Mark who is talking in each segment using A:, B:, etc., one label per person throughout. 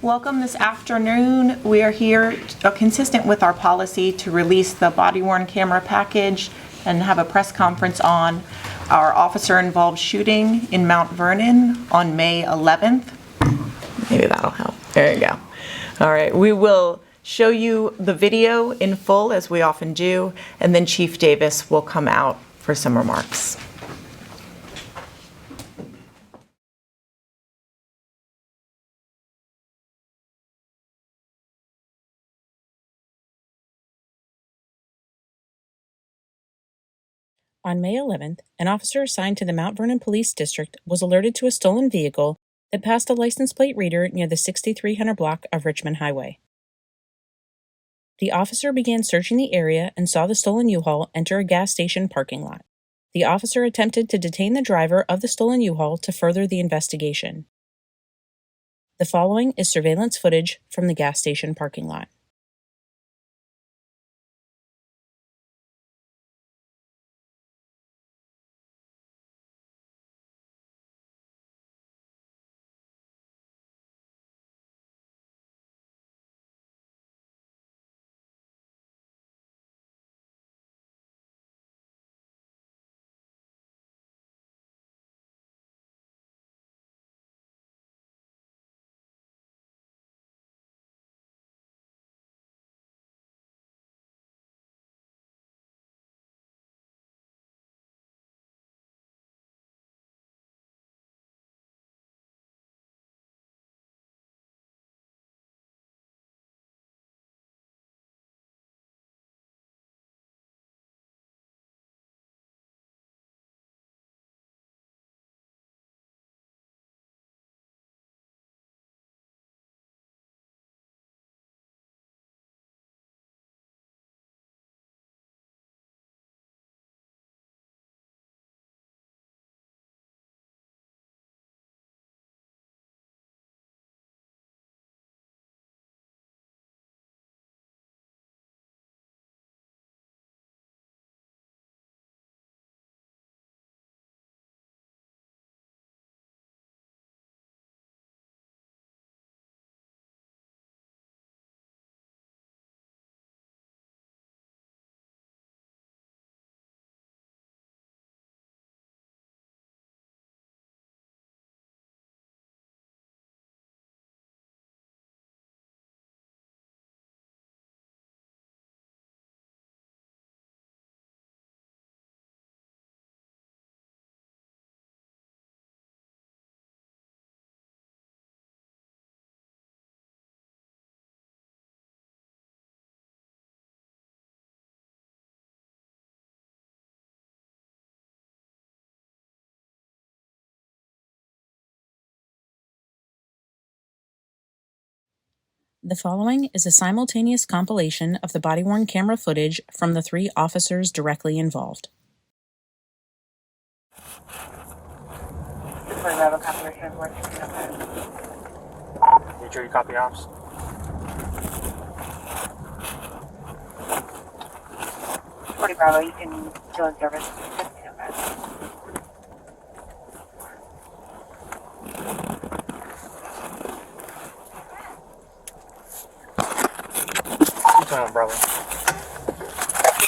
A: Welcome this afternoon. We are here consistent with our policy to release the body-worn camera package and have a press conference on our officer-involved shooting in Mount Vernon on May 11th. Maybe that'll help. There you go. All right, we will show you the video in full as we often do, and then Chief Davis will come out for some remarks.
B: On May 11th, an officer assigned to the Mount Vernon Police District was alerted to a stolen vehicle that passed a license plate reader near the 6300 block of Richmond Highway. The officer began searching the area and saw the stolen U-Haul enter a gas station parking lot. The officer attempted to detain the driver of the stolen U-Haul to further the investigation. The following is surveillance footage from the gas station parking lot. The following is a simultaneous compilation of the body-worn camera footage from the three officers directly involved.
C: You sure you copy ops? Bravo, you can still in service. Bravo.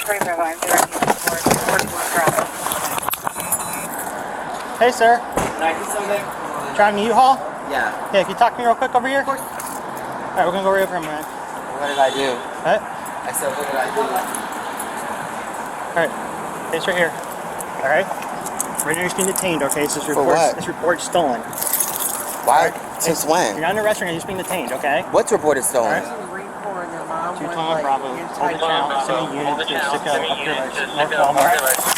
C: Bravo, I'm directing towards 41 Bravo.
D: Hey, sir.
E: Can I do something?
D: Driving a U-Haul?
E: Yeah.
D: Yeah, can you talk to me real quick over here?
E: Of course.
D: Alright, we're gonna go right over here, man.
E: What did I do?
D: What?
E: I said, what did I do?
D: Alright, it's right here. Alright? Right now you're being detained, okay? This
E: For what?
D: This report stolen.
E: Why? Since when?
D: You're not in an arrest right now, you're just being detained, okay?
E: What's reported stolen?
D: Alright. 2-Tom Bravo. Hold the channel. Send me unit to stick up your legs.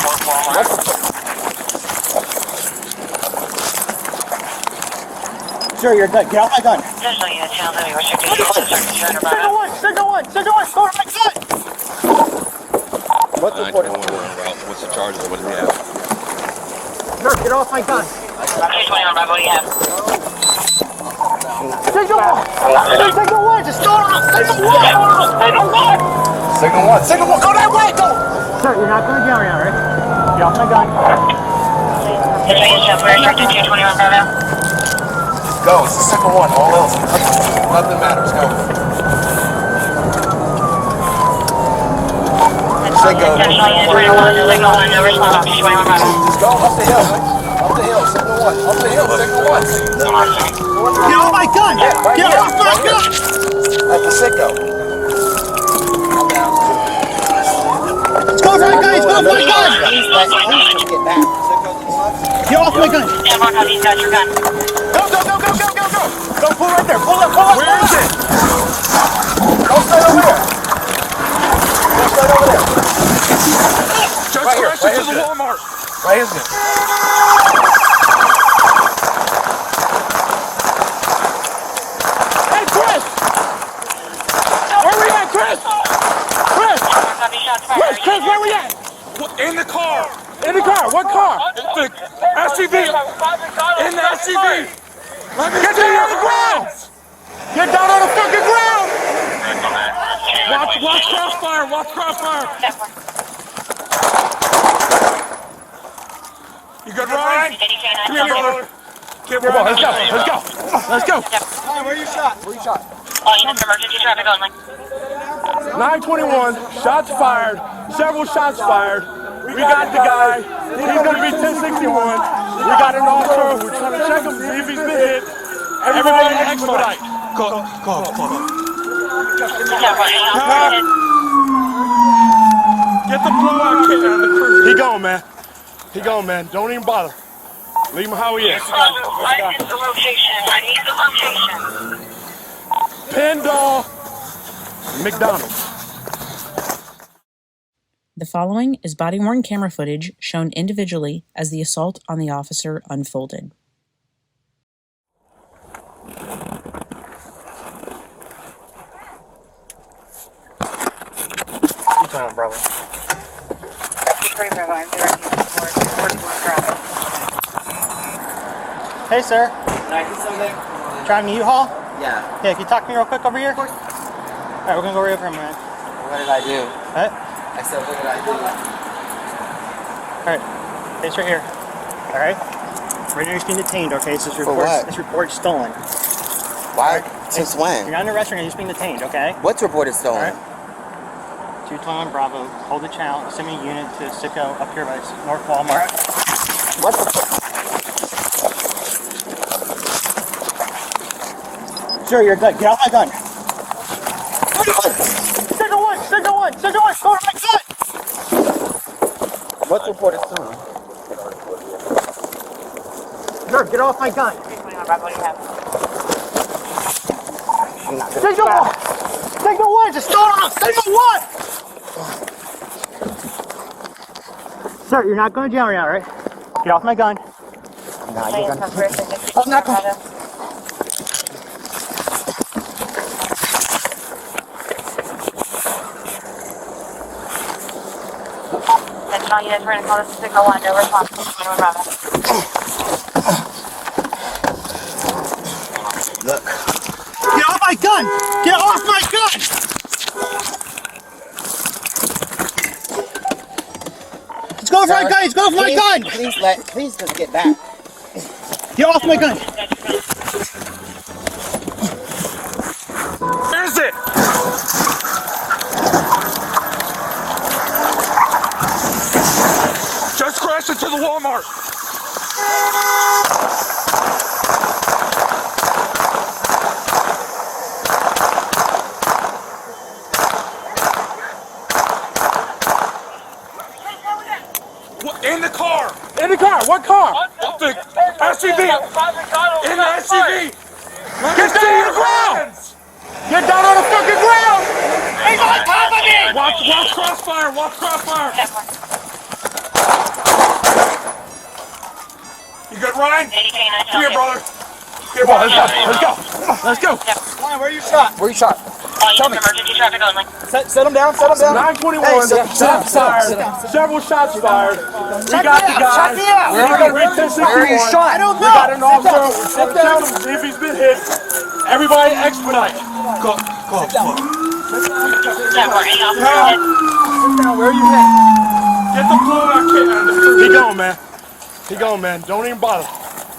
D: North Walmart. Sure, you're good. Get off my gun.
C: Additional unit channel heavy restricted.
D: Signal one! Go to my gun!
E: What's reported?
F: What's the charge? What do we have?
D: Nurse, get off my gun.
C: 321 Bravo, what do you have?
D: Signal one! Just go on! Signal one!
E: Signal one! Go that way! Go!
D: Sir, you're not going to jail right now, right? Get off my gun.
C: Additional unit channel restricted. 221 Bravo.
G: Go. It's the second one. All else. Nothing matters. Go. Say go. Just go up the hill. Up the hill. Signal one. Up the hill. Signal one.
D: Get off my gun! Get off my gun!
G: At the sicko.
D: Let's go for my gun! Let's go for my gun!
E: Please just get back.
D: Get off my gun!
G: Go. Go, pull right there. Pull up. Where is it? Go straight over there.
F: Just
G: Right here,
F: crash
G: right
F: into the
G: here.
F: Walmart.
G: Right, isn't it?
D: Hey, Chris! Where we at, Chris? Chris, where we at?
F: In the car.
D: In the car. What car?
F: The SUV. In the SUV. Let me
D: Get down on the ground! Get down on the fucking ground!
F: Watch crossfire. Watch crossfire. You good, Ryan? Come here, brother. Come on,
D: Let's go. Let's go.
G: Where you shot?
C: Emergency traffic only.
D: 921, shots fired, several shots fired. We got the guy. He's going to be 1061. We got an officer. We're trying to check him, see if he's been hit. Everybody expedite.
F: Go.
D: Get the blowout kit out of the cruiser. He gone, man. Don't even bother. Leave him how he is.
C: I need the location.
D: Pendle, McDonald's.
B: The following is body-worn camera footage shown individually as the assault on the officer unfolded.
D: What's on, brother?
C: I'm directing towards 41 traffic.
D: Hey, sir.
E: Can I do something?
D: Driving to U-Haul?
E: Yeah.
D: Yeah, can you talk to me real quick over here? Of course. All right, we're going to go right over here, man.
E: What did I do?
D: What?
E: I said, what did I do?
D: All right, it's right here. All right. Right now, you're being detained. Okay, so
E: For what?
D: this report stolen.
E: Why? Since
D: You're
E: when?
D: not in the restaurant. You're just being detained. Okay.
E: What's reported stolen?
D: All right. 221 Bravo. Hold the channel. Send me a unit to Sicko up here by North Walmart.
E: What the fuck?
D: Sure, you're good. Get off my gun. Sicko one. Go to my gun.
E: What's reported stolen?
D: Sure, get off my gun.
C: 321 Bravo, what do you have?
D: Signal one, just start off. Signal one. Sir, you're not going to jail right now, right? Get off my gun.
E: Nah, you're gonna...
C: I'm not going. That's all you guys. We're going to call this signal one. No response. 21 Bravo.
E: Look.
D: Get off my gun! Get off my gun! Let's go for my gun! Let's go for my gun!
E: Please just get back.
D: Get off my gun!
F: Where is it? Just crashed into the Walmart. In the car.
D: In the car! What car?
F: The SUV. In the SUV.
D: Get down on the ground! Get down on the fucking ground!
C: He's on top of me!
F: Watch crossfire. Watch crossfire. You good, Ryan? Come here, brother. Come on,
D: Let's go!
G: Ryan, where you shot? Where you shot?
C: Tell me. Emergency traffic only.
G: Set him down.
D: 921, shots fired, several shots fired. We got the guy.
G: Where are you shot? I don't know.
D: We got an officer. We're trying to check him, see if he's been hit. Everybody expedite.
F: Go.
G: Where are you at?
D: Get the blowout kit out of the cruiser. He gone, man. Don't even bother.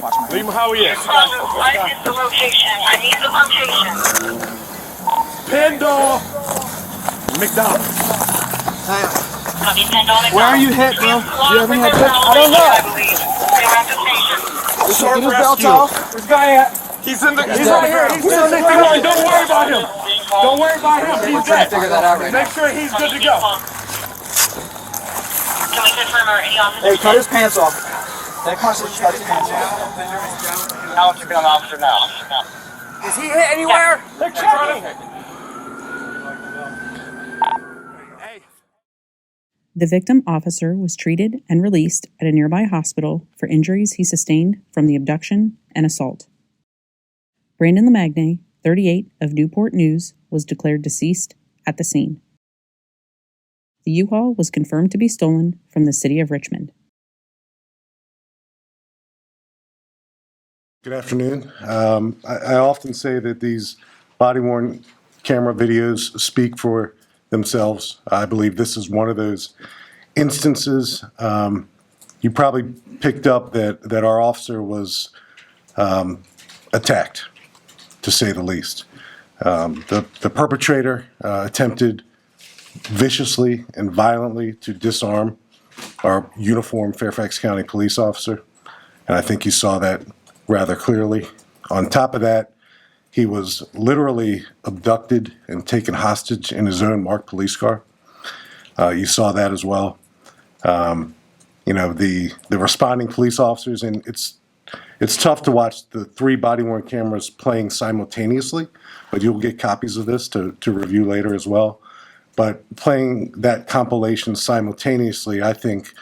D: Leave him how he is.
C: What is the location? I need the location.
D: Pendle. McDonald.
C: Copy, send on it.
G: Where are you hit, bro? Do you have any idea?
C: I don't know. I believe. Stay around the station.
G: Get his belt off.
D: Where's the guy at? He's right here. He's in the ground. Don't worry about him. Don't worry about him. He's dead.
E: Figure that out right
D: Make sure he's good to go.
C: Can we confirm our any officers?
G: Hey, cut his pants off. That constantly cuts his pants off.
F: How much you be on the officer now?
G: Is he hit anywhere?
D: They're checking.
B: The victim officer was treated and released at a nearby hospital for injuries he sustained from the abduction and assault. Brandon LeMagne, 38, of Newport News, was declared deceased at the scene. The U-Haul was confirmed to be stolen from the city of Richmond.
H: Good afternoon. I often say that these body-worn camera videos speak for themselves. I believe this is one of those instances. You probably picked up that our officer was attacked, to say the least. The perpetrator attempted viciously and violently to disarm our uniformed Fairfax County police officer, and I think you saw that rather clearly. On top of that, he was literally abducted and taken hostage in his own marked police car. You saw that as well. The responding police officers, and it's tough to watch the three body-worn cameras playing simultaneously, but you'll get copies of this to review later as well. But playing that compilation simultaneously, I think,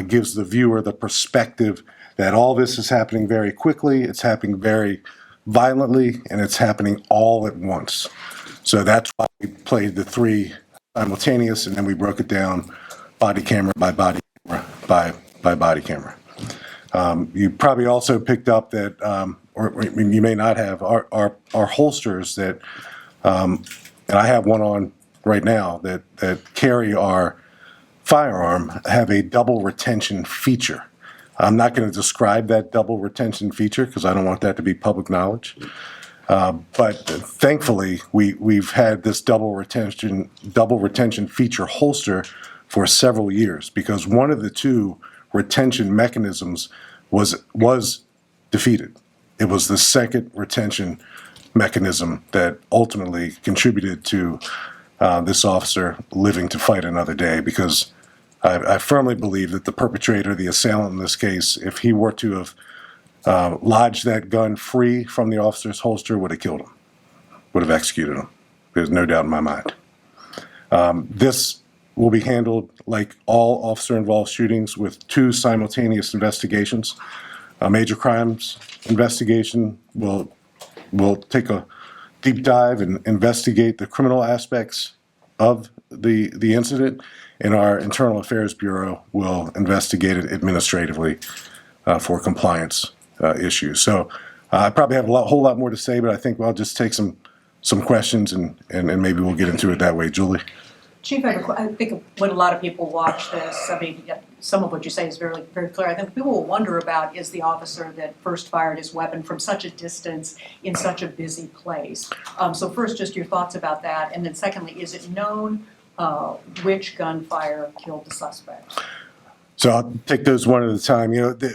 H: gives the viewer the perspective that all this is happening very quickly, it's happening very violently, and it's happening all at once. So that's why we played the three simultaneous, and then we broke it down body camera by body camera by body camera. You probably also picked up that, or you may not have, our holsters that, and I have one on right now, that carry our firearm have a double retention feature. I'm not going to describe that double retention feature because I don't want that to be public knowledge. But thankfully, we've had this double retention feature holster for several years because one of the two retention mechanisms was defeated. It was the second retention mechanism that ultimately contributed to this officer living to fight another day, because I firmly believe that the perpetrator, the assailant in this case, if he were to have lodged that gun free from the officer's holster, would have killed him, would have executed him. There's no doubt in my mind. This will be handled like all officer-involved shootings with two simultaneous investigations. A major crimes investigation will take a deep dive and investigate the criminal aspects of the incident, and our Internal Affairs Bureau will investigate it administratively for compliance issues. So I probably have a whole lot more to say, but I think I'll just take some questions and maybe we'll get into it that way. Julie?
I: Chief, I think when a lot of people watch this, I mean, some of what you say is very, very clear. I think people will wonder about is the officer that first fired his weapon from such a distance in such a busy place. So first, just your thoughts about that, and then secondly, is it known which gunfire killed the suspect?
H: So I'll take those one at a time.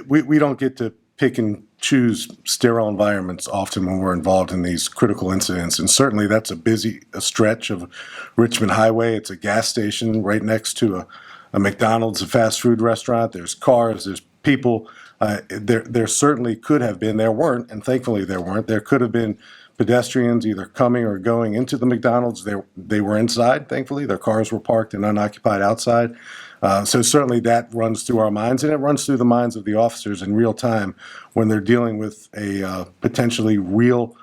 H: We don't get to pick and choose sterile environments often when we're involved in these critical incidents. And certainly that's a stretch of Richmond Highway. It's a gas station right next to a McDonald's, a fast food restaurant. There's cars, there's people. There certainly could have been, there weren't, and thankfully there weren't. There could have been pedestrians either coming or going into the McDonald's. They were inside, thankfully. Their cars were parked and unoccupied outside. So certainly that runs through our minds, and it runs through the minds of the officers in real time when they're dealing with a potentially real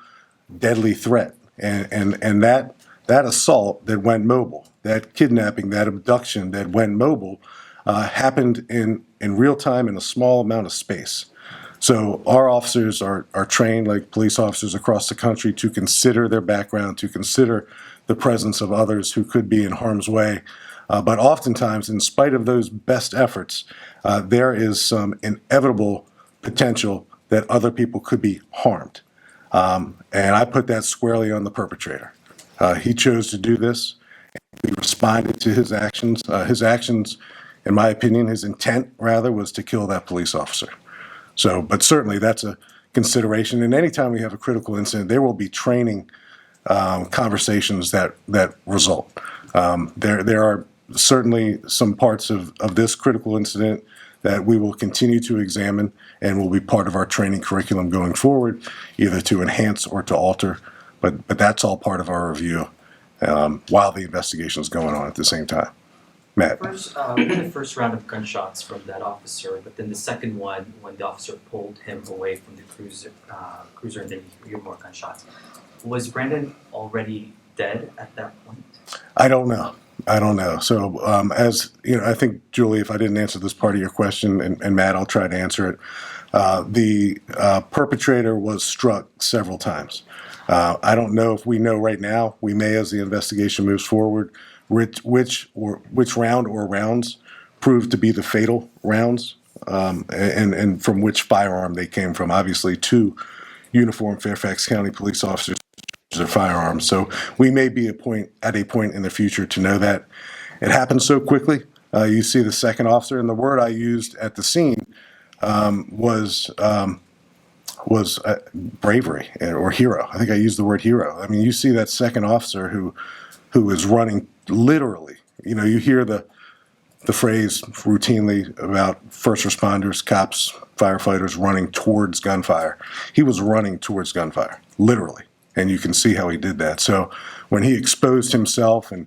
H: deadly threat. And that assault that went mobile, that kidnapping, that abduction that went mobile, happened in real time in a small amount of space. So our officers are trained, like police officers across the country, to consider their background, to consider the presence of others who could be in harm's way. But oftentimes, in spite of those best efforts, there is some inevitable potential that other people could be harmed. And I put that squarely on the perpetrator. He chose to do this. He responded to his actions. His actions, in my opinion, his intent rather, was to kill that police officer. So, but certainly that's a consideration. And anytime we have a critical incident, there will be training conversations that result. There are certainly some parts of this critical incident that we will continue to examine and will be part of our training curriculum going forward, either to enhance or to alter. But that's all part of our review while the investigation is going on at the same time. Matt.
J: We had the first round of gunshots from that officer, but then the second one, when the officer pulled him away from the cruiser, and then you hear more gunshots. Was Brandon already dead at that point?
H: I don't know. So as you know, I think, Julie, if I didn't answer this part of your question, and Matt, I'll try to answer it. The perpetrator was struck several times. I don't know if we know right now. We may, as the investigation moves forward, which round or rounds proved to be the fatal rounds, and from which firearm they came from. Obviously, 2 uniformed Fairfax County police officers their firearms. So we may be at a point in the future to know that. It happened so quickly. You see the second officer, and the word I used at the scene was bravery or hero. I think I used the word hero. I mean, you see that second officer who is running literally. You know, you hear the phrase routinely about first responders, cops, firefighters running towards gunfire. He was running towards gunfire, literally. And you can see how he did that. So when he exposed himself, and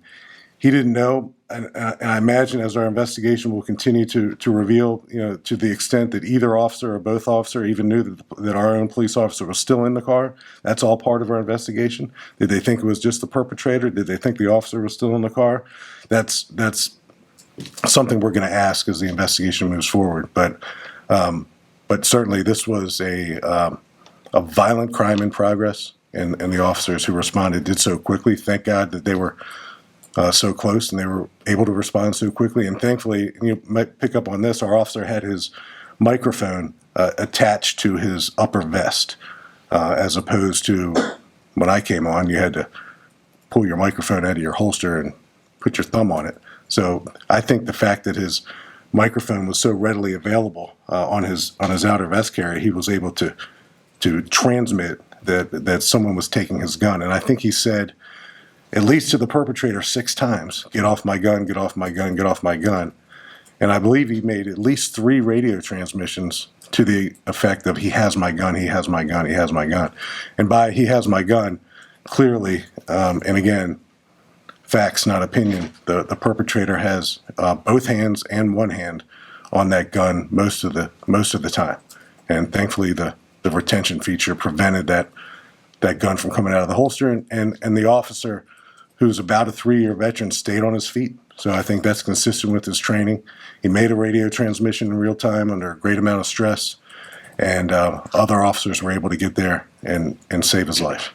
H: he didn't know, and I imagine as our investigation will continue to reveal, you know, to the extent that either officer or both officer even knew that our own police officer was still in the car, that's all part of our investigation. Did they think it was just the perpetrator? Did they think the officer was still in the car? That's something we're going to ask as the investigation moves forward. But certainly this was a violent crime in progress. And the officers who responded did so quickly. Thank God that they were so close and they were able to respond so quickly. And thankfully, you might pick up on this, our officer had his microphone attached to his upper vest, as opposed to when I came on, you had to pull your microphone out of your holster and put your thumb on it. So I think the fact that his microphone was so readily available on his outer vest carry, he was able to transmit that someone was taking his gun. And I think he said, at least to the perpetrator 6 times, "Get off my gun, get off my gun, get off my gun." And I believe he made at least 3 radio transmissions to the effect of, "He has my gun, he has my gun, he has my gun." And by "he has my gun," clearly, and again, facts, not opinion, the perpetrator has both hands and one hand on that gun most of the time. And thankfully, the retention feature prevented that gun from coming out of the holster, and the officer, who's about a 3-year veteran, stayed on his feet. So I think that's consistent with his training. He made a radio transmission in real time under a great amount of stress, and other officers were able to get there and save his life.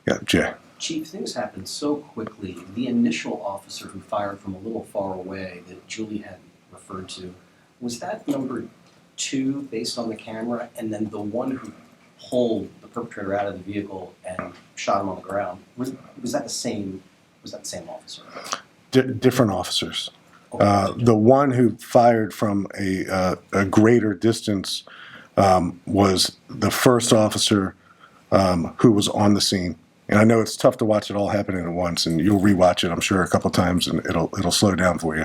H: Yeah, Jay.
K: Chief, things happened so quickly. The initial officer who fired from a little far away that Julie had referred to, was that number 2 based on the camera, and then the one who pulled the perpetrator out of the vehicle and shot him on the ground, was that the same officer?
H: Different officers. The one who fired from a greater distance was the first officer who was on the scene. And I know it's tough to watch it all happening at once, and you'll rewatch it, I'm sure, a couple times, and it'll slow down for you.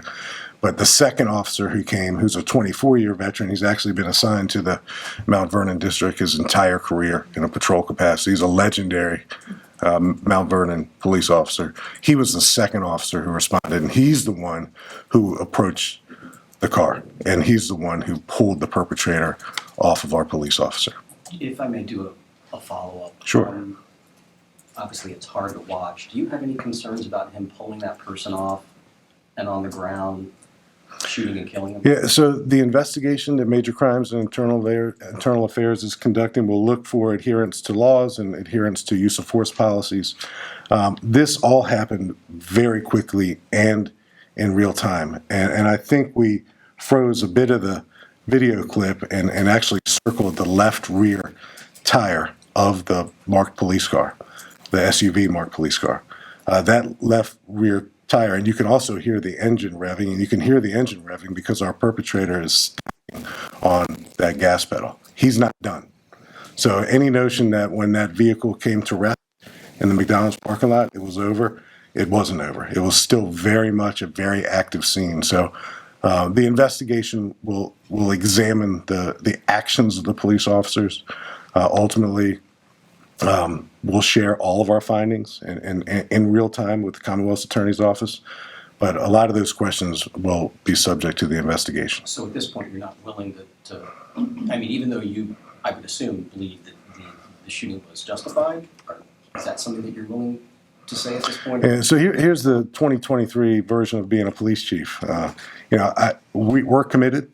H: But the second officer who came, who's a 24-year veteran, he's actually been assigned to the Mount Vernon district his entire career in a patrol capacity. He's a legendary Mount Vernon police officer. He was the second officer who responded, and he's the one who approached the car, and he's the one who pulled the perpetrator off of our police officer.
K: If I may do a follow-up.
H: Sure.
K: Obviously, it's hard to watch. Do you have any concerns about him pulling that person off and on the ground shooting and killing him?
H: Yeah, so the investigation that Major Crimes and Internal Affairs is conducting will look for adherence to laws and adherence to use of force policies. This all happened very quickly and in real time. And I think we froze a bit of the video clip and actually circled the left rear tire of the marked police car, the SUV marked police car. That left rear tire, and you can also hear the engine revving, and you can hear the engine revving because our perpetrator is on that gas pedal. He's not done. So any notion that when that vehicle came to rest in the McDonald's parking lot, it was over, it wasn't over. It was still very much a very active scene. So the investigation will examine the actions of the police officers. Ultimately, we'll share all of our findings in real time with the Commonwealth's Attorney's Office, but a lot of those questions will be subject to the investigation.
K: So at this point, you're not willing to I mean, even though you, I would assume, believe that the shooting was justified, or is that something that you're willing to say at this point?
H: Yeah, so here's the 2023 version of being a police chief. We're committed.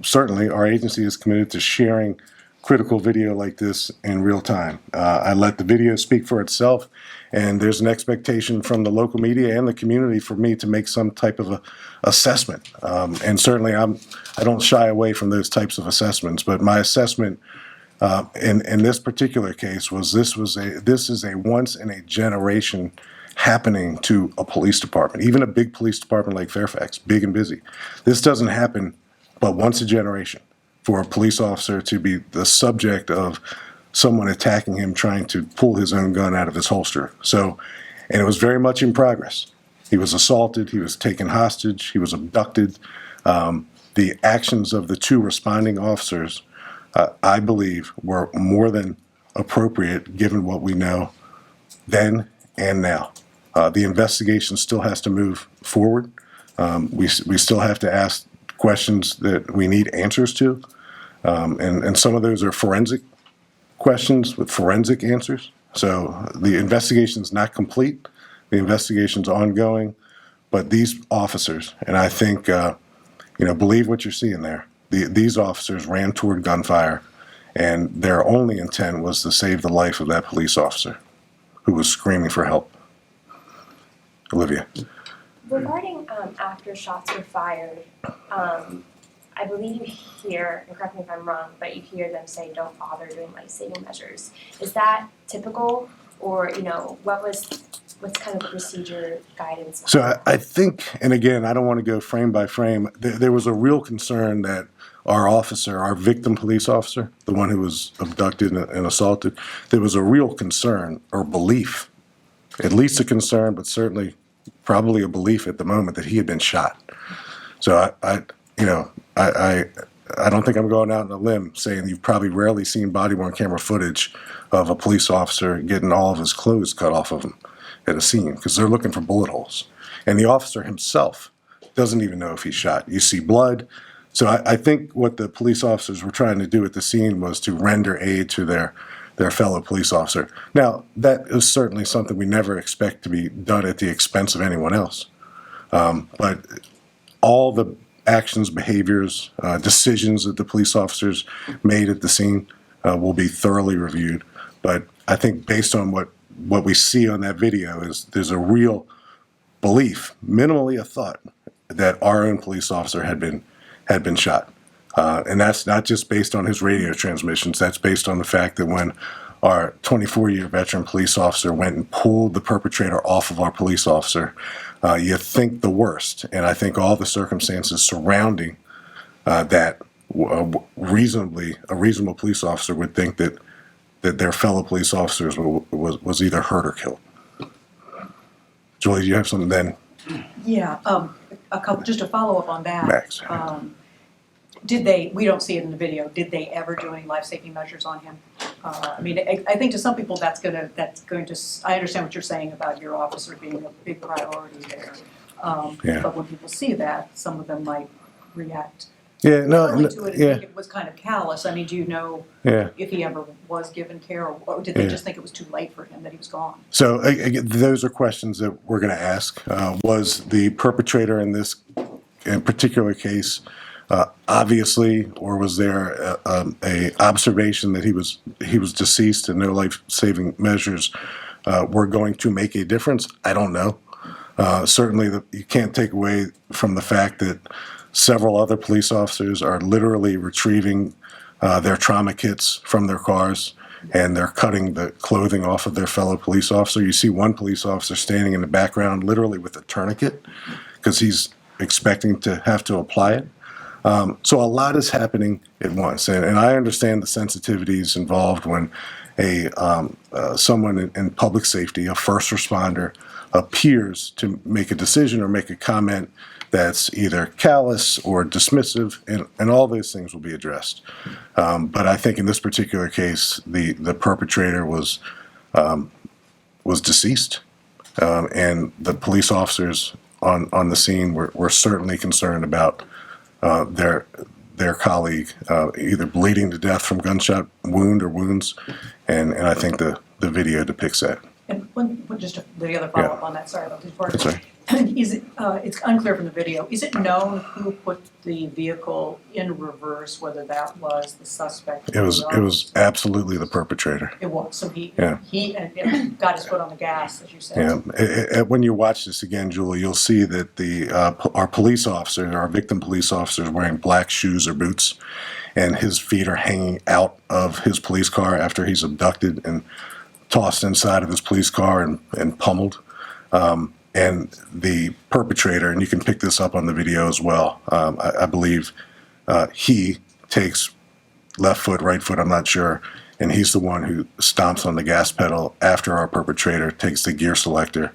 H: Certainly, our agency is committed to sharing critical video like this in real time. I let the video speak for itself, and there's an expectation from the local media and the community for me to make some type of assessment. And certainly, I don't shy away from those types of assessments. But my assessment in this particular case was this is a once in a generation happening to a police department, even a big police department like Fairfax, big and busy. This doesn't happen but once a generation, for a police officer to be the subject of someone attacking him, trying to pull his own gun out of his holster. So, and it was very much in progress. He was assaulted, he was taken hostage, he was abducted. The actions of the two responding officers, I believe, were more than appropriate given what we know then and now. The investigation still has to move forward. We still have to ask questions that we need answers to. And some of those are forensic questions with forensic answers. So the investigation's not complete. The investigation's ongoing. But these officers, and I think, believe what you're seeing there. These officers ran toward gunfire, and their only intent was to save the life of that police officer who was screaming for help. Olivia.
L: Regarding after shots were fired, I believe you hear, and correct me if I'm wrong, but you hear them say, "Don't bother doing life-saving measures." Is that typical, or what's kind of the procedure guidance?
H: So I think, and again, I don't want to go frame by frame. There was a real concern that our officer, our victim police officer, the one who was abducted and assaulted, there was a real concern or belief, at least a concern, but certainly probably a belief at the moment that he had been shot. So I don't think I'm going out on a limb saying you've probably rarely seen body-worn camera footage of a police officer getting all of his clothes cut off of him at a scene, because they're looking for bullet holes. And the officer himself doesn't even know if he's shot. You see blood. So I think what the police officers were trying to do at the scene was to render aid to their fellow police officer. Now, that is certainly something we never expect to be done at the expense of anyone else. But all the actions, behaviors, decisions that the police officers made at the scene will be thoroughly reviewed. But I think based on what we see on that video is there's a real belief, minimally a thought, that our own police officer had been shot. And that's not just based on his radio transmissions. That's based on the fact that when our 24-year veteran police officer went and pulled the perpetrator off of our police officer, you think the worst. And I think all the circumstances surrounding that, a reasonable police officer would think that their fellow police officers was either hurt or killed. Julie, do you have something then?
I: Yeah, a couple, just to follow up on that.
H: Max.
I: We don't see it in the video, did they ever do any life-saving measures on him? I mean, I think to some people that's going to, I understand what you're saying about your officer being a big priority there.
H: Yeah.
I: But when people see that, some of them might react
H: Yeah, no,
I: to it and
H: yeah,
I: think it was kind of callous. I mean, do you know
H: yeah.
I: if he ever was given care, or did they
H: Yeah.
I: just think it was too late for him, that he was gone?
H: So again, those are questions that we're going to ask. Was the perpetrator in this particular case obviously, or was there a observation that he was deceased and no life-saving measures were going to make a difference? I don't know. Certainly, you can't take away from the fact that Several other police officers are literally retrieving their trauma kits from their cars, and they're cutting the clothing off of their fellow police officer. You see one police officer standing in the background literally with a tourniquet because he's expecting to have to apply it. So a lot is happening at once, and I understand the sensitivities involved when someone in public safety, a first responder, appears to make a decision or make a comment that's either callous or dismissive, and all those things will be addressed. But I think in this particular case, the perpetrator was deceased, and the police officers on the scene were certainly concerned about their colleague either bleeding to death from gunshot wound or wounds, and I think the video depicts that.
I: And the other follow-up on that, sorry about this part.
H: That's right.
I: Is it, it's unclear from the video, is it known who put the vehicle in reverse, whether that was the suspect?
H: It was absolutely the perpetrator.
I: It was, so he got his foot on the gas, as you said.
H: Yeah, when you watch this again, Julie, you'll see that our police officer, our victim police officer, is wearing black shoes or boots, and his feet are hanging out of his police car after he's abducted and tossed inside of his police car and pummeled. And the perpetrator, and you can pick this up on the video as well, I believe he takes left foot, right foot, I'm not sure, and he's the one who stomps on the gas pedal after our perpetrator takes the gear selector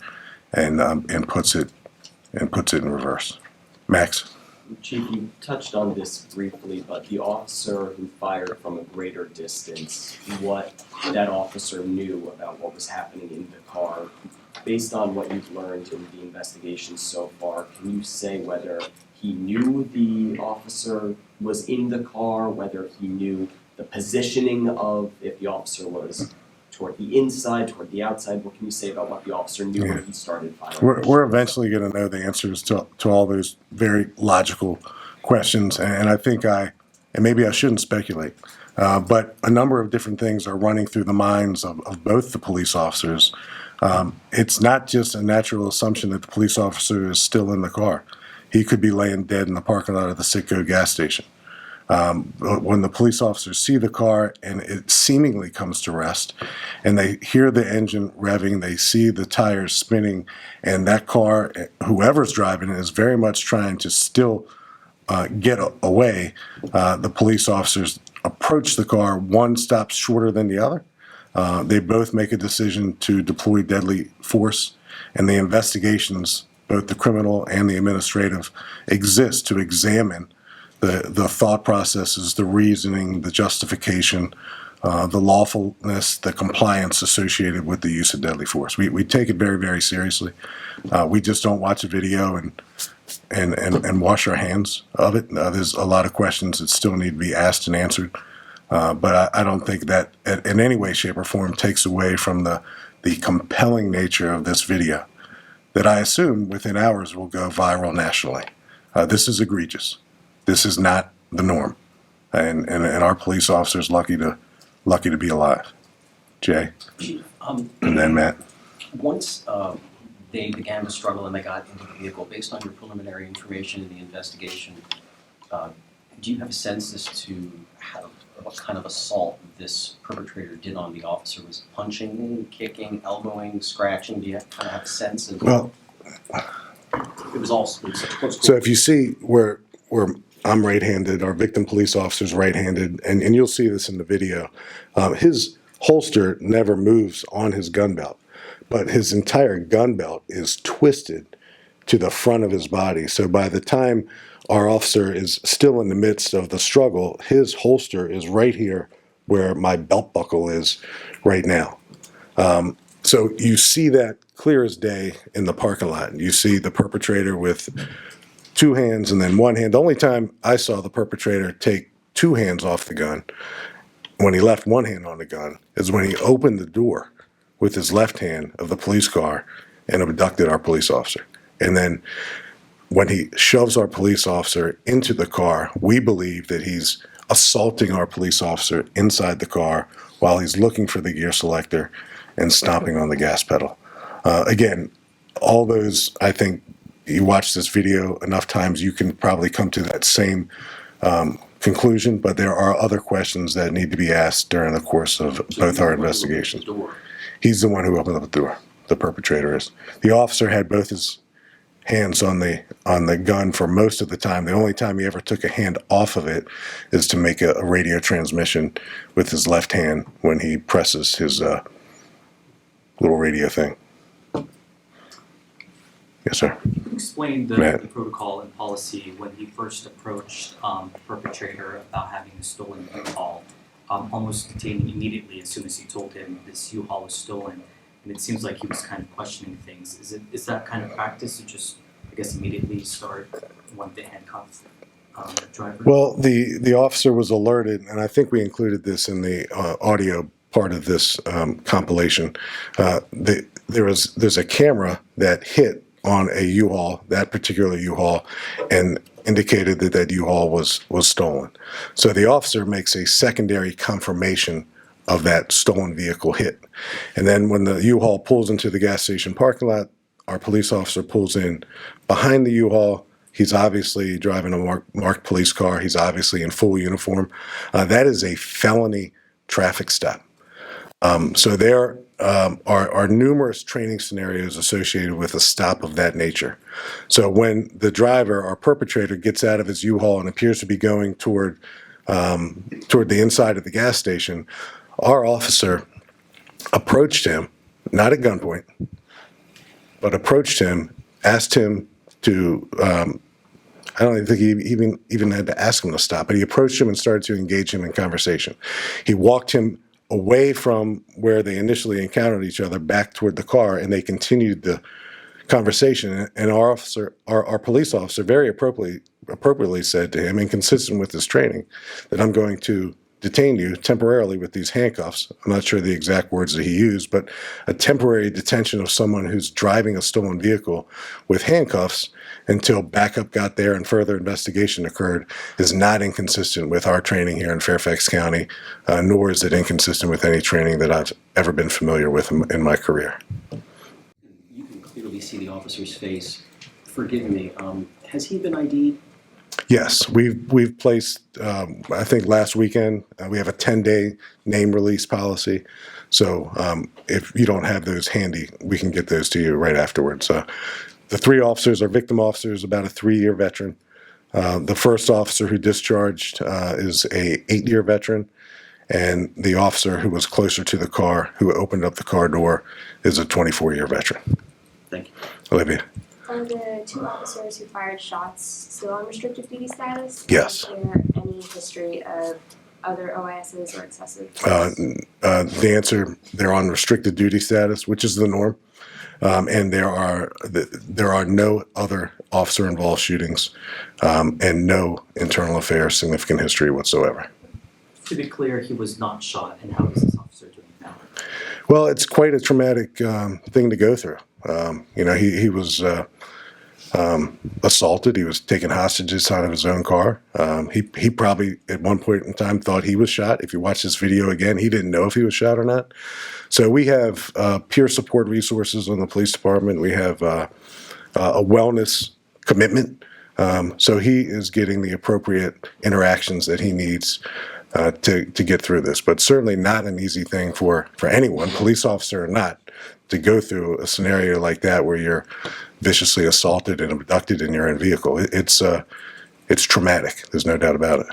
H: and puts it in reverse. Max?
M: Chief, you touched on this briefly, but the officer who fired from a greater distance, what that officer knew about what was happening in the car, based on what you've learned in the investigation so far, can you say whether he knew the officer was in the car, whether he knew the positioning of if the officer was toward the inside, toward the outside? What can you say about what the officer knew when he started firing?
H: We're eventually going to know the answers to all those very logical questions, and I think and maybe I shouldn't speculate, but a number of different things are running through the minds of both the police officers. It's not just a natural assumption that the police officer is still in the car. He could be laying dead in the parking lot of the Citgo gas station. When the police officers see the car and it seemingly comes to rest, and they hear the engine revving, they see the tires spinning, and that car, whoever's driving it, is very much trying to still get away, the police officers approach the car one stop shorter than the other. They both make a decision to deploy deadly force, and the investigations, both the criminal and the administrative, exist to examine the thought processes, the reasoning, the justification, the lawfulness, the compliance associated with the use of deadly force. We take it very, very seriously. We just don't watch a video and wash our hands of it. There's a lot of questions that still need to be asked and answered. But I don't think that in any way, shape, or form takes away from the compelling nature of this video that I assume within hours will go viral nationally. This is egregious. This is not the norm, and our police officers lucky to be alive. Jay, and then Matt.
K: Once they began to struggle and they got into the vehicle, based on your preliminary information in the investigation, do you have a sense as to what kind of assault this perpetrator did on the officer? Was it punching, kicking, elbowing, scratching? Do you kind of have a sense of?
H: Well,
K: it was all.
H: So if you see where I'm right-handed, our victim police officer's right-handed, and you'll see this in the video, his holster never moves on his gun belt, but his entire gun belt is twisted to the front of his body. So by the time our officer is still in the midst of the struggle, his holster is right here where my belt buckle is right now. So you see that clear as day in the parking lot. You see the perpetrator with two hands and then one hand. The only time I saw the perpetrator take two hands off the gun when he left one hand on the gun is when he opened the door with his left hand of the police car and abducted our police officer. And then when he shoves our police officer into the car, we believe that he's assaulting our police officer inside the car while he's looking for the gear selector and stomping on the gas pedal. Again, all those, I think, you watch this video enough times, you can probably come to that same conclusion, but there are other questions that need to be asked during the course of both our investigations. He's the one who opened up the door. The perpetrator is. The officer had both his hands on the gun for most of the time. The only time he ever took a hand off of it is to make a radio transmission with his left hand when he presses his little radio thing. Yes, sir.
J: Explain the protocol and policy when he first approached the perpetrator about having a stolen U-Haul, almost detaining immediately as soon as he told him this U-Haul was stolen. And it seems like he was kind of questioning things. Is that kind of practice to just, I guess, immediately start one to handcuff the driver?
H: Well, the officer was alerted, and I think we included this in the audio part of this compilation. There's a camera that hit on a U-Haul, that particular U-Haul, and indicated that U-Haul was stolen. So the officer makes a secondary confirmation of that stolen vehicle hit. And then when the U-Haul pulls into the gas station parking lot, our police officer pulls in behind the U-Haul. He's obviously driving a marked police car. He's obviously in full uniform. That is a felony traffic stop. So there are numerous training scenarios associated with a stop of that nature. So when the driver, our perpetrator, gets out of his U-Haul and appears to be going toward the inside of the gas station, our officer approached him, not at gunpoint, but approached him, asked him to, I don't even think he even had to ask him to stop, but he approached him and started to engage him in conversation. He walked him away from where they initially encountered each other back toward the car, and they continued the conversation. And our police officer very appropriately said to him, inconsistent with his training, that I'm going to detain you temporarily with these handcuffs. I'm not sure the exact words that he used, but a temporary detention of someone who's driving a stolen vehicle with handcuffs until backup got there and further investigation occurred is not inconsistent with our training here in Fairfax County, nor is it inconsistent with any training that I've ever been familiar with in my career.
K: You can clearly see the officer's face. Forgive me, has he been ID'd?
H: Yes, we've placed, I think last weekend, we have a 10-day name release policy. So if you don't have those handy, we can get those to you right afterwards. The three officers are victim officers, about a 3-year veteran. The first officer who discharged is a 8-year veteran. And the officer who was closer to the car, who opened up the car door, is a 24-year veteran.
K: Thank you.
H: Olivia.
L: Are the two officers who fired shots still on restricted duty status?
H: Yes.
L: Is there any history of other OISs or excessive force?
H: The answer, they're on restricted duty status, which is the norm. And there are no other officer-involved shootings and no internal affairs significant history whatsoever.
J: To be clear, he was not shot, and how is this officer doing now?
H: Well, it's quite a traumatic thing to go through. He was assaulted. He was taken hostage inside of his own car. He probably at one point in time thought he was shot. If you watch this video again, he didn't know if he was shot or not. So we have peer support resources on the police department. We have a wellness commitment. So he is getting the appropriate interactions that he needs to get through this. But certainly not an easy thing for anyone, police officer or not, to go through a scenario like that where you're viciously assaulted and abducted in your own vehicle. It's traumatic. There's no doubt about it.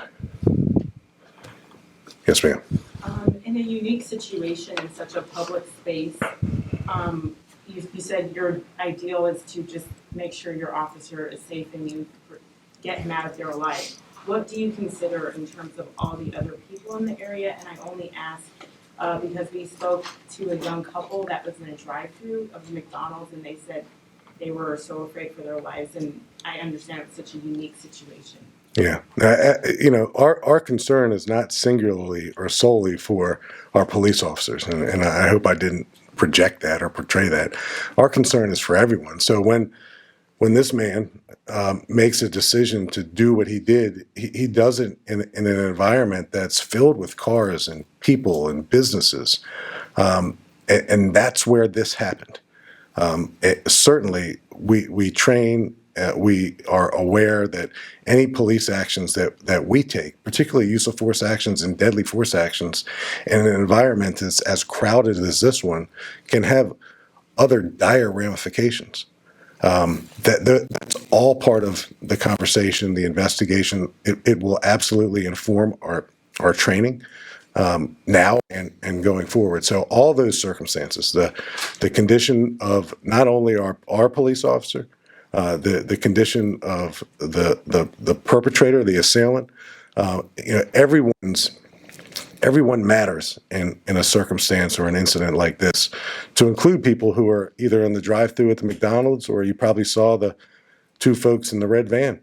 H: Yes, ma'am.
N: In a unique situation in such a public space, you said your ideal is to just make sure your officer is safe and you get him out of their life. What do you consider in terms of all the other people in the area? And I only ask because we spoke to a young couple that was in a drive-through of McDonald's, and they said they were so afraid for their lives, and I understand it's such a unique situation.
H: Yeah. Our concern is not singularly or solely for our police officers, and I hope I didn't project that or portray that. Our concern is for everyone. So when this man makes a decision to do what he did, he does it in an environment that's filled with cars and people and businesses. And that's where this happened. Certainly, we train we are aware that any police actions that we take, particularly use of force actions and deadly force actions, in an environment as crowded as this one, can have other dire ramifications. That's all part of the conversation, the investigation. It will absolutely inform our training now and going forward. So all those circumstances, the condition of not only our police officer, the condition of the perpetrator, the assailant, everyone matters in a circumstance or an incident like this, to include people who are either in the drive-thru at the McDonald's, or you probably saw the two folks in the red van.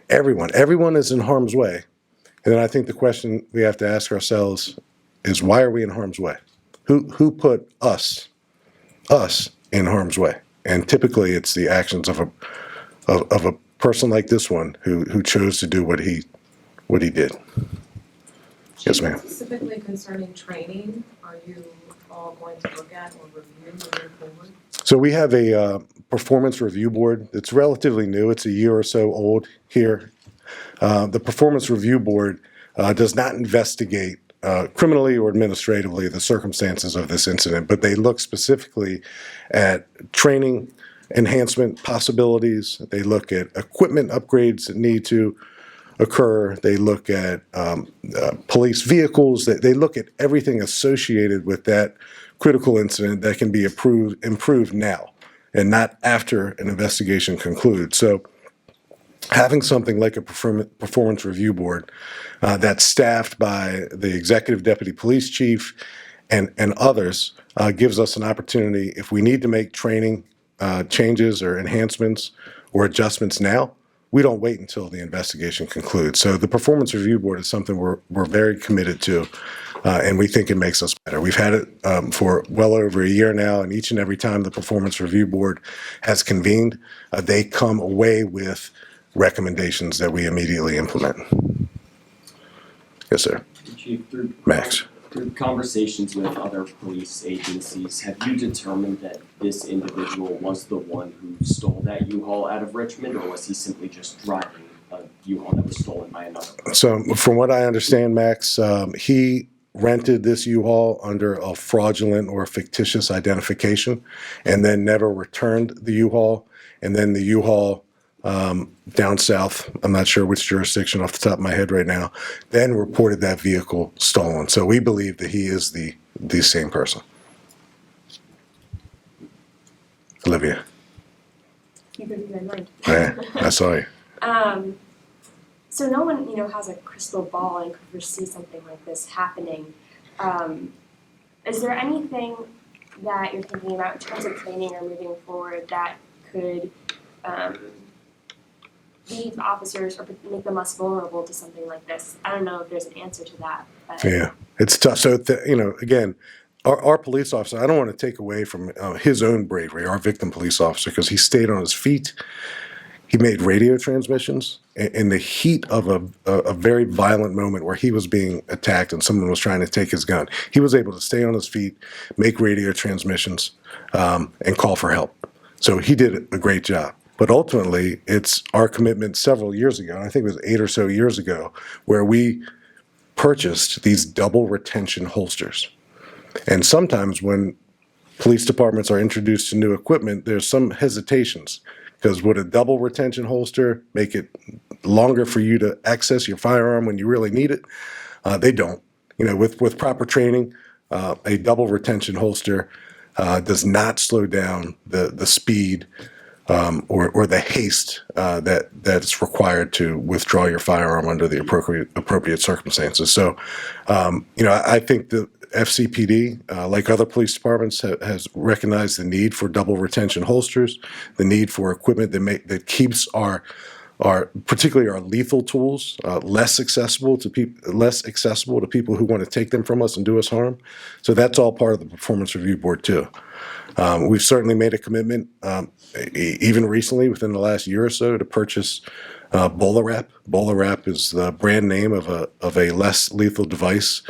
H: Everyone is in harm's way. And then I think the question we have to ask ourselves is, why are we in harm's way? Who put us in harm's way? And typically it's the actions of a person like this one who chose to do what he did. Yes, ma'am.
O: Specifically concerning training, are you all going to look at or review moving forward?
H: So we have a performance review board. It's relatively new. It's a year or so old here. The performance review board does not investigate criminally or administratively the circumstances of this incident, but they look specifically at training enhancement possibilities. They look at equipment upgrades that need to occur. They look at police vehicles. They look at everything associated with that critical incident that can be improved now and not after an investigation concludes. So having something like a performance review board that's staffed by the executive deputy police chief and others gives us an opportunity, if we need to make training changes or enhancements or adjustments now, we don't wait until the investigation concludes. So the performance review board is something we're very committed to, and we think it makes us better. We've had it for well over a year now, and each and every time the performance review board has convened, they come away with recommendations that we immediately implement. Yes, sir.
M: Chief,
H: Max.
M: Through conversations with other police agencies, have you determined that this individual was the one who stole that U-Haul out of Richmond, or was he simply just driving a U-Haul that was stolen by another person?
H: So from what I understand, Max, he rented this U-Haul under a fraudulent or fictitious identification and then never returned the U-Haul. And then the U-Haul down south, I'm not sure which jurisdiction off the top of my head right now, then reported that vehicle stolen. So we believe that he is the same person. Olivia.
L: You could read my mind.
H: Yeah, I saw you.
L: So no one, has a crystal ball and could foresee something like this happening. Is there anything that you're thinking about in terms of training or moving forward that could leave officers or make them less vulnerable to something like this? I don't know if there's an answer to that. But.
H: Yeah, it's tough. So, again, our police officer, I don't want to take away from his own bravery, our victim police officer, because he stayed on his feet. He made radio transmissions in the heat of a very violent moment where he was being attacked and someone was trying to take his gun. He was able to stay on his feet, make radio transmissions, and call for help. So he did a great job. But ultimately, it's our commitment several years ago, and I think it was 8 or so years ago, where we purchased these double retention holsters. And sometimes when police departments are introduced to new equipment, there's some hesitations, because would a double retention holster make it longer for you to access your firearm when you really need it? They don't. With proper training, a double retention holster does not slow down the speed or the haste that's required to withdraw your firearm under the appropriate circumstances. So, I think the FCPD, like other police departments, has recognized the need for double retention holsters, the need for equipment that keeps particularly our lethal tools less accessible to people who want to take them from us and do us harm. So that's all part of the performance review board too. We've certainly made a commitment, even recently within the last year or so, to purchase BolaWrap. BolaWrap is the brand name of a less lethal device.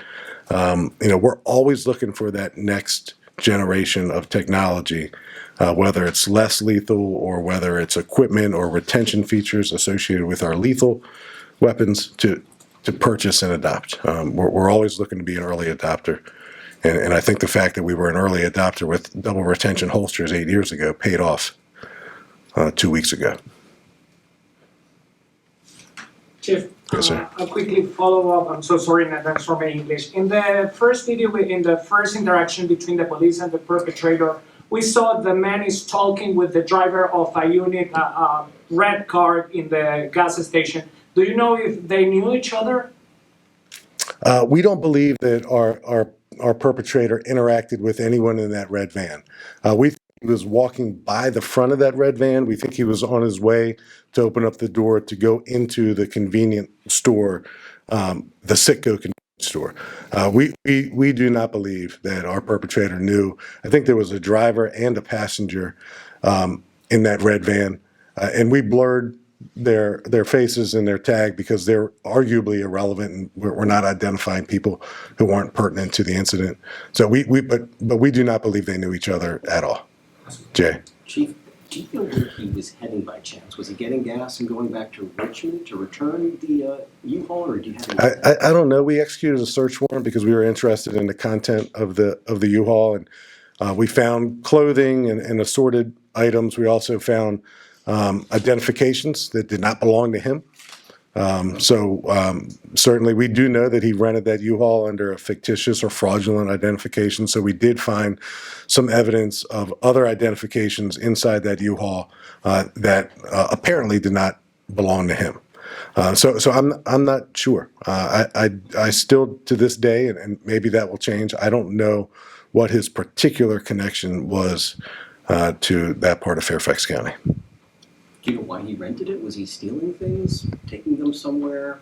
H: We're always looking for that next generation of technology whether it's less lethal or whether it's equipment or retention features associated with our lethal weapons to purchase and adopt. We're always looking to be an early adopter. And I think the fact that we were an early adopter with double retention holsters 8 years ago paid off 2 weeks ago.
P: Chief,
H: Yes, sir.
P: I'll quickly follow up. I'm so sorry in advance for my English. In the first video, in the first interaction between the police and the perpetrator, we saw the man is talking with the driver of a unit, red car in the gas station. Do you know if they knew each other?
H: We don't believe that our perpetrator interacted with anyone in that red van. We think he was walking by the front of that red van. We think he was on his way to open up the door to go into the convenient store, the Citgo convenience store. We do not believe that our perpetrator knew. I think there was a driver and a passenger in that red van, and we blurred their faces and their tag because they're arguably irrelevant, and we're not identifying people who aren't pertinent to the incident. So but we do not believe they knew each other at all. Jay.
K: Chief, do you know where he was heading by chance? Was he getting gas and going back to Richmond to return the U-Haul, or do you have any?
H: I don't know. We executed a search warrant because we were interested in the content of the U-Haul, and we found clothing and assorted items. We also found identifications that did not belong to him. Certainly we do know that he rented that U-Haul under a fictitious or fraudulent identification. So we did find some evidence of other identifications inside that U-Haul that apparently did not belong to him. So I'm not sure. I still to this day, and maybe that will change, I don't know what his particular connection was to that part of Fairfax County.
K: Do you know why he rented it? Was he stealing things, taking them somewhere?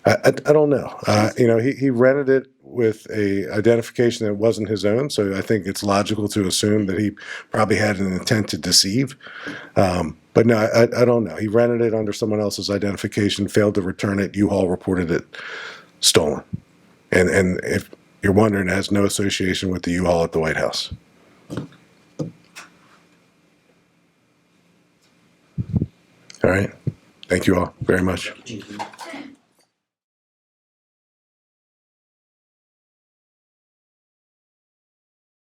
H: I don't know. He rented it with a identification that wasn't his own, so I think it's logical to assume that he probably had an intent to deceive. But no, I don't know. He rented it under someone else's identification, failed to return it. U-Haul reported it stolen. And if you're wondering, it has no association with the U-Haul at the White House. All right. Thank you all very much.
K: Thank you.